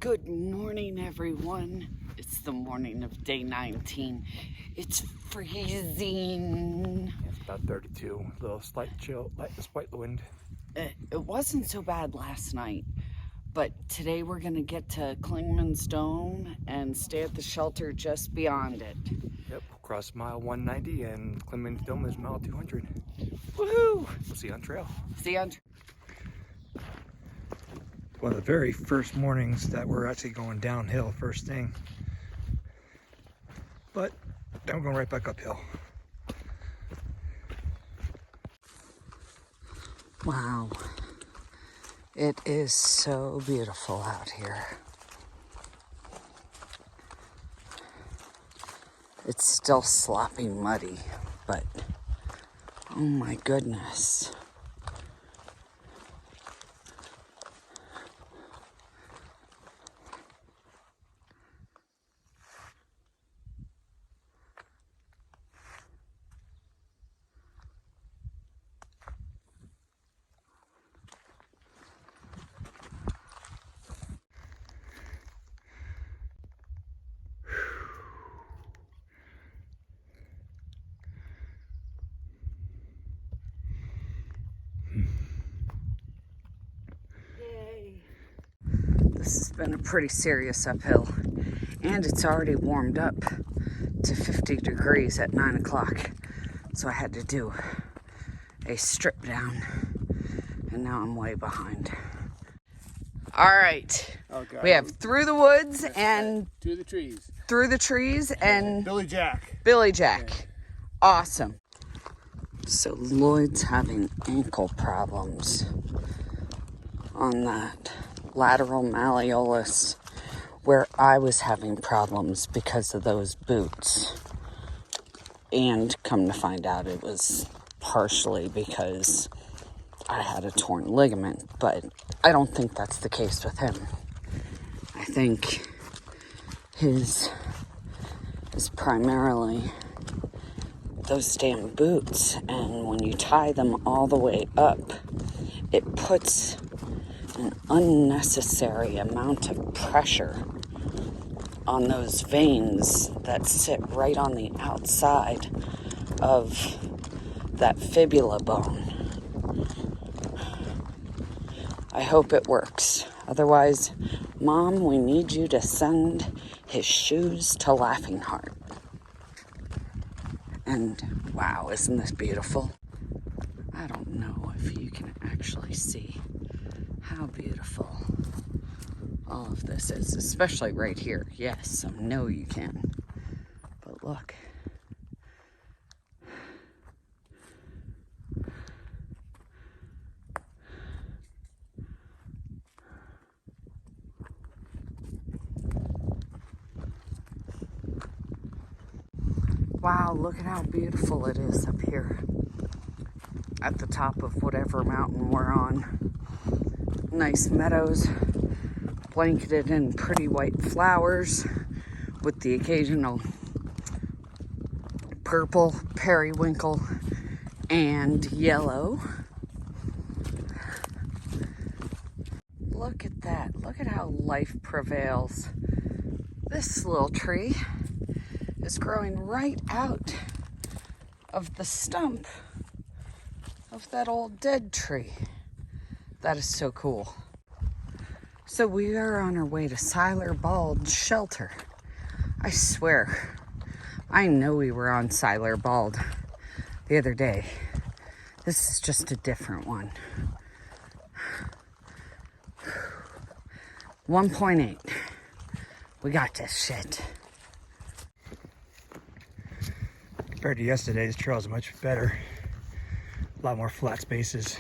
Good morning, everyone. It's the morning of day 19. It's freezing. It's about 32. A little slight chill, despite the wind. It wasn't so bad last night, but today we're going to get to Clingmans Dome and stay at the shelter just beyond it. Yep, cross mile 190 and Clingmans Dome is mile 200. Woohoo! We'll see you on trail. See you on trail. One of the very first mornings that we're actually going downhill first thing. But then we're going right back uphill. Wow. It is so beautiful out here. It's still sloppy muddy, but oh my goodness. This has been a pretty serious uphill, and it's already warmed up to 50 degrees at 9 o'clock. So I had to do a strip down, and now I'm way behind. All right, okay. We have through the woods and through the trees. Through the trees and Billy Jack. Billy Jack. Awesome. So Lloyd's having ankle problems on that lateral malleolus where I was having problems because of those boots. And come to find out it was partially because I had a torn ligament, but I don't think that's the case with him. I think his is primarily those damn boots, and when you tie them all the way up, it puts an unnecessary amount of pressure on those veins that sit right on the outside of that fibula bone. I hope it works. Otherwise, Mom, we need you to send his shoes to Laughing Heart. And wow, isn't this beautiful? I don't know if you can actually see how beautiful all of this is, especially right here. Yes, I know you can. But look. Wow, look at how beautiful it is up here at the top of whatever mountain we're on. Nice meadows, blanketed in pretty white flowers with the occasional purple, periwinkle, and yellow. Look at that. Look at how life prevails. This little tree is growing right out of the stump of that old dead tree. That is so cool. So we are on our way to Clingmans Shelter. I swear, I know we were on Clingmans the other day. This is just a different one. 1.8. We got this shit. Compared to yesterday, this trail is much better. A lot more flat spaces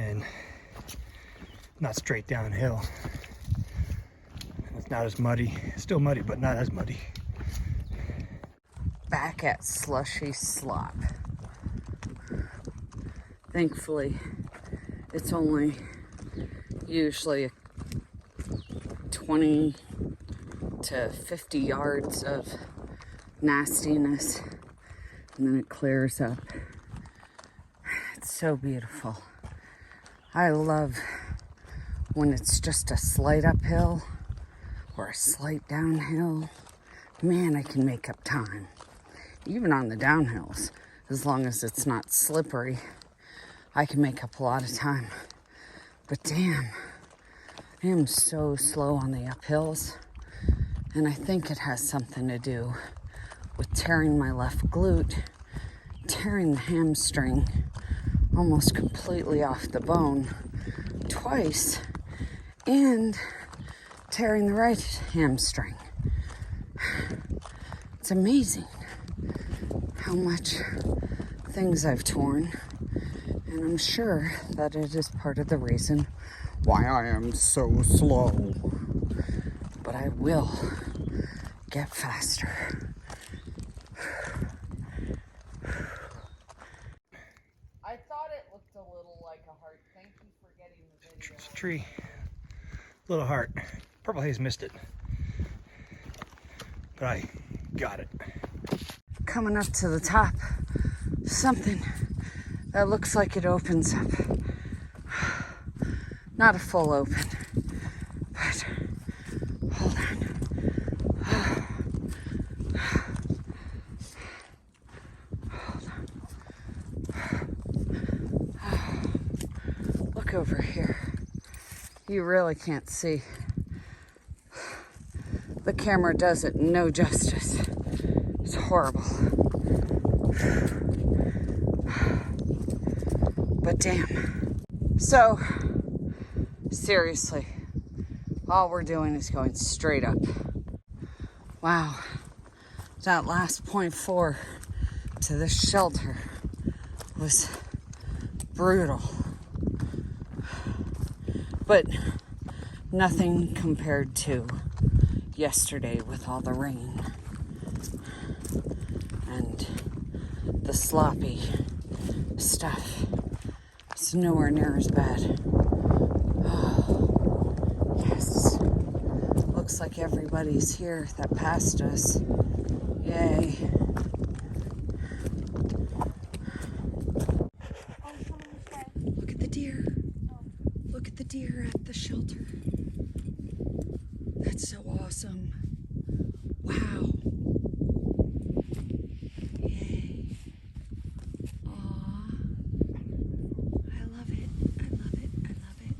and not straight downhill. It's not as muddy. It's still muddy, but not as muddy. Back at Slushy Slop. Thankfully, it's only usually 20 to 50 yards of nastiness, and then it clears up. It's so beautiful. I love when it's just a slight uphill or a slight downhill, man, I can make up time. Even on the downhills, as long as it's not slippery, I can make up a lot of time. But damn, I am so slow on the uphills. And I think it has something to do with tearing my left glute, tearing the hamstring almost completely off the bone twice, and tearing the right hamstring. It's amazing how much things I've torn, and I'm sure that it is part of the reason why I am so slow. But I will get faster. I thought it looked a little like a heart. Thank you for getting the video. It's a tree. Little heart. Purple haze missed it. But I got it. Coming up to the top, something that looks like it opens up. Not a full open, but hold on. Look over here. You really can't see. The camera does it no justice. It's horrible. But damn. So, seriously, all we're doing is going straight up. Wow. That last 0.4 to this shelter was brutal. But nothing compared to yesterday with all the rain and the sloppy stuff. It's nowhere near as bad. Oh, yes. Looks like everybody's here that passed us. Yay. Look at the deer. Look at the deer at the shelter. That's so awesome. Wow. Yay. Aw. I love it. I love it. I love it.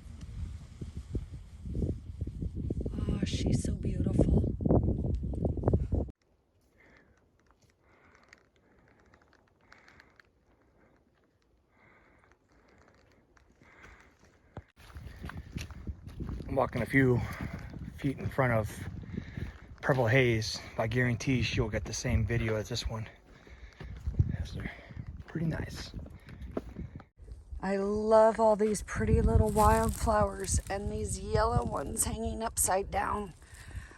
Oh, she's so beautiful. I'm walking a few feet in front of Purple Haze. I guarantee she'll get the same video as this one. They're pretty nice. I love all these pretty little wildflowers and these yellow ones hanging upside down.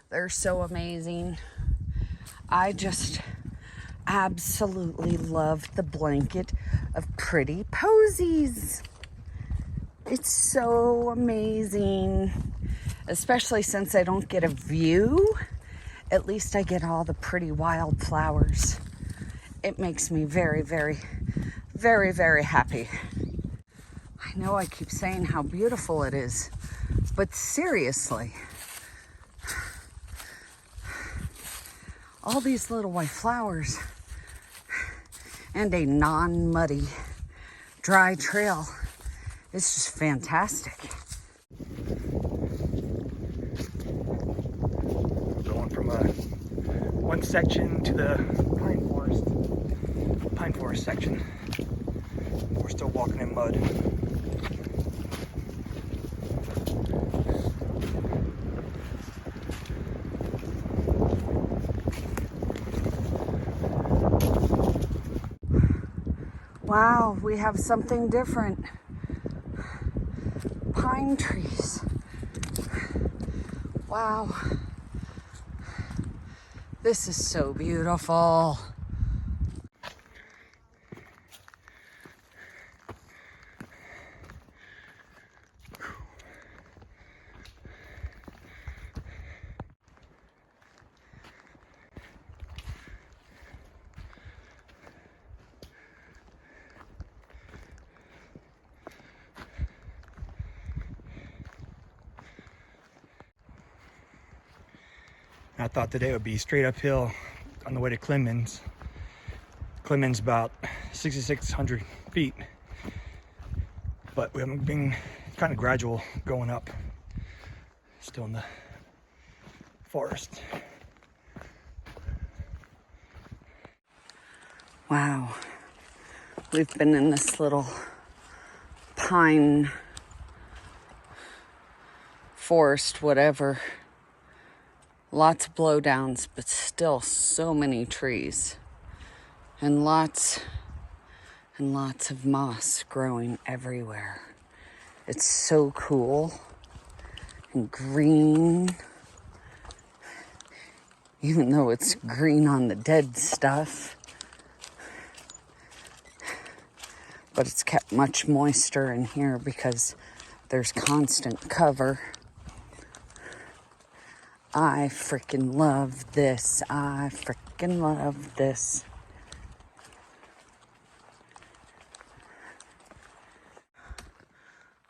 They're so amazing. I just absolutely love the blanket of pretty posies. It's so amazing, especially since I don't get a view. At least I get all the pretty wildflowers. It makes me very, very, very, very happy. I know I keep saying how beautiful it is, but seriously, all these little white flowers and a non-muddy, dry trail. It's just fantastic. Going from one section to the pine forest section. We're still walking in mud. Wow, we have something different. Pine trees. Wow. This is so beautiful. I thought today would be straight uphill on the way to Clingmans. Clingmans about 6,600 feet, but we haven't been kind of gradual going up. Still in the forest. Wow. We've been in this little pine forest, whatever. Lots of blowdowns, but still so many trees. And lots of moss growing everywhere. It's so cool and green. Even though it's green on the dead stuff. But it's kept much moister in here because there's constant cover. I freaking love this. I freaking love this.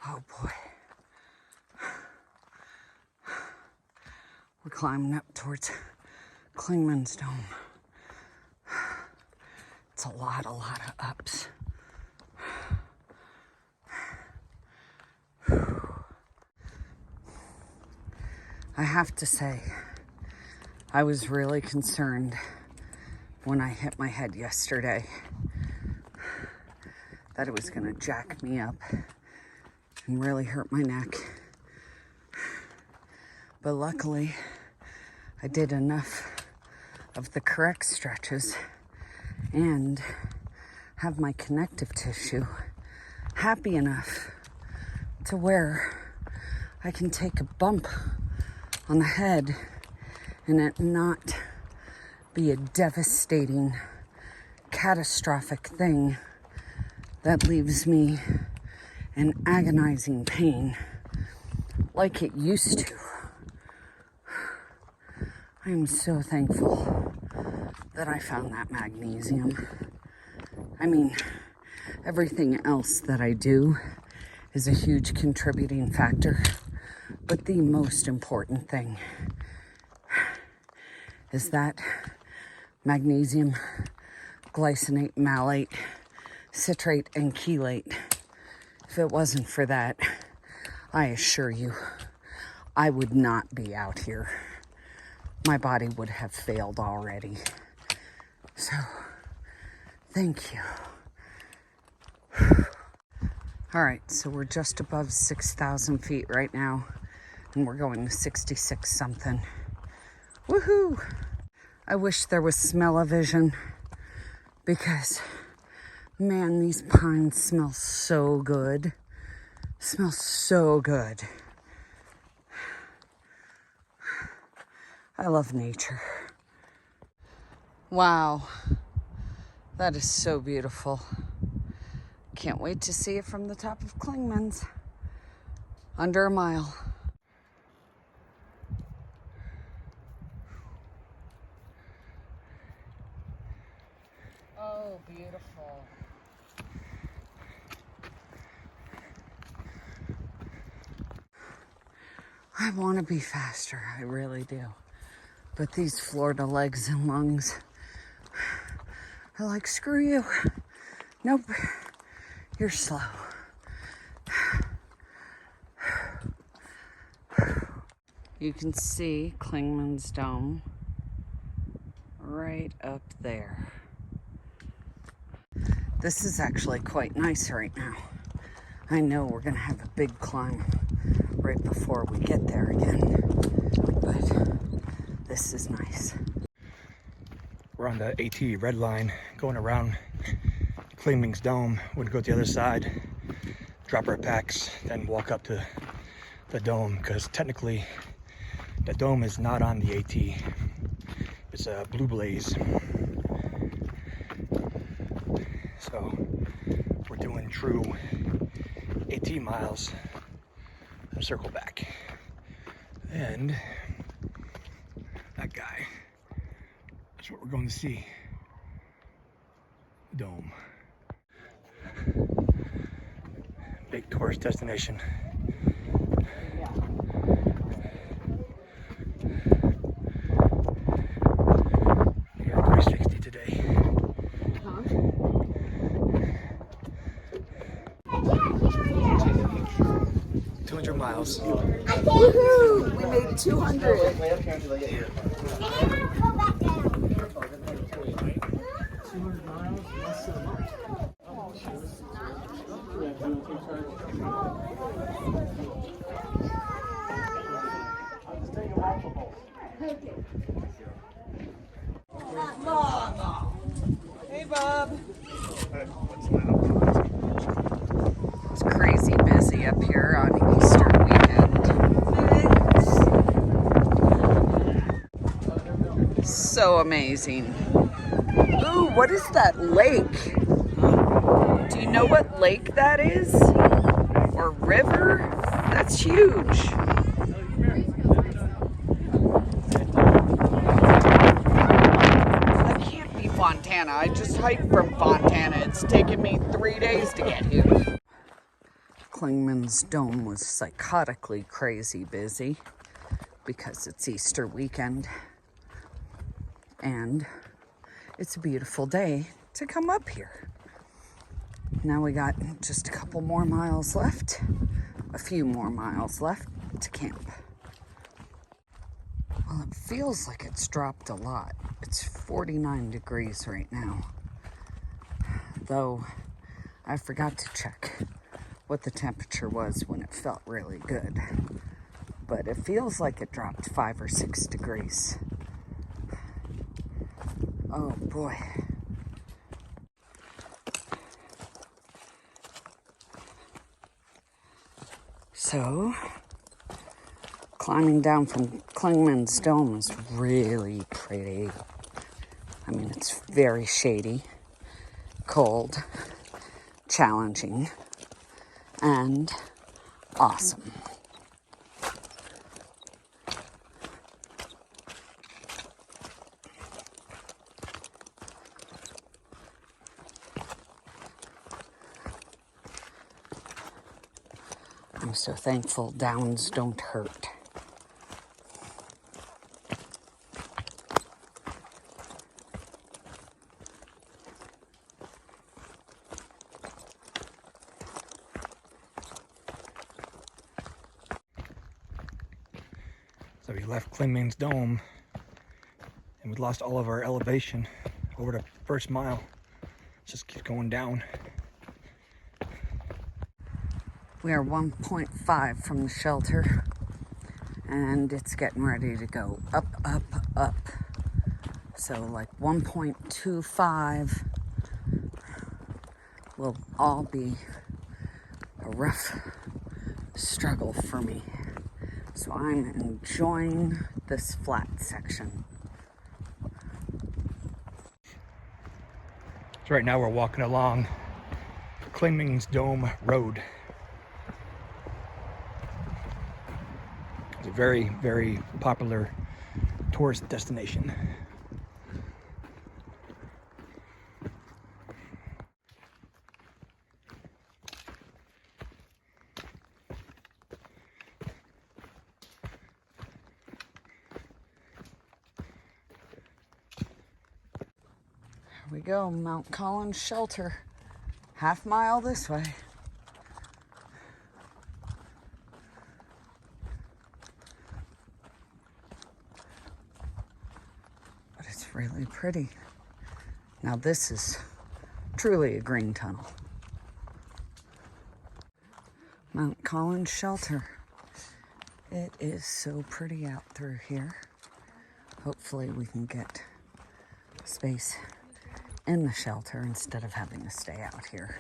Oh boy. We're climbing up towards Clingmans Dome. It's a lot of ups. I have to say, I was really concerned when I hit my head yesterday that it was gonna jack me up and really hurt my neck. But luckily, I did enough of the correct stretches and have my connective tissue happy enough to where I can take a bump on the head and it not be a devastating, catastrophic thing that leaves me in agonizing pain like it used to. I am so thankful that I found that magnesium. I mean, everything else that I do is a huge contributing factor, but the most important thing is that magnesium, glycinate, malate, citrate, and chelate. If it wasn't for that, I assure you, I would not be out here. My body would have failed already. So, thank you. All right, so we're just above 6,000 feet right now, and we're going to 66 something. Woohoo! I wish there was smell-o-vision because, man, these pines smell so good. Smell so good. I love nature. Wow, that is so beautiful. Can't wait to see it from the top of Clingmans. Under a mile. Oh, beautiful. I want to be faster, I really do. But these Florida legs and lungs are like, screw you. Nope, you're slow. You can see Clingmans Dome right up there. This is actually quite nice right now. I know we're gonna have a big climb right before we get there again, but this is nice. We're on the AT red line going around Clingmans Dome. We're gonna go to the other side, drop our packs, then walk up to the dome, because technically the dome is not on the AT. It's a blue blaze. So we're doing true AT miles and circle back. And that guy, that's what we're going to see. Dome. Big tourist destination. miles. Woohoo! We made 200. Hey, Bob. It's crazy busy up here on Easter weekend. So amazing. Ooh, what is that lake? Do you know what lake that is? Or river? That's huge. That can't be Fontana. I just hiked from Fontana. It's taken me 3 days to get here. Clingmans Dome was psychotically crazy busy because it's Easter weekend. And it's a beautiful day to come up here. Now we got just a couple more miles left, a few more miles left to camp. Well, it feels like it's dropped a lot. It's 49 degrees right now. Though I forgot to check what the temperature was when it felt really good. But it feels like it dropped 5 or 6 degrees. Oh boy. So, climbing down from Clingmans Dome is really pretty. I mean, it's very shady, cold, challenging, and awesome. I'm so thankful downs don't hurt. So we left Clingmans Dome and we lost all of our elevation over the first mile. It just keeps going down. We are 1.5 from the shelter, and it's getting ready to go up, up, up. So like 1.25 will all be a rough struggle for me. So I'm enjoying this flat section. So right now we're walking along Clingmans Dome Road. It's a very, very popular tourist destination. Here we go, Mount Collins Shelter. Half mile this way. But it's really pretty. Now this is truly a green tunnel. Mount Collins Shelter. It is so pretty out through here. Hopefully we can get space in the shelter instead of having to stay out here.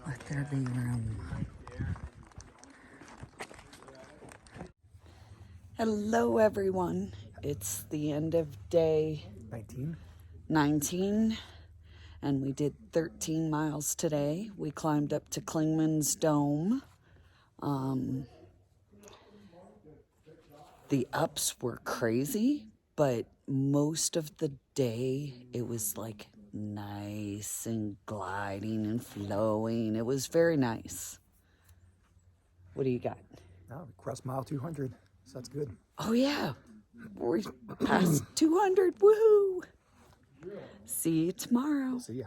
Let there be room. Hello everyone. It's the end of day 19 and we did 13 miles today. We climbed up to Clingmans Dome. The ups were crazy, but most of the day it was like nice and gliding and flowing. It was very nice. What do you got? Now we crossed mile 200, so that's good. Oh, yeah. We're past 200. Woohoo. See you tomorrow. See ya.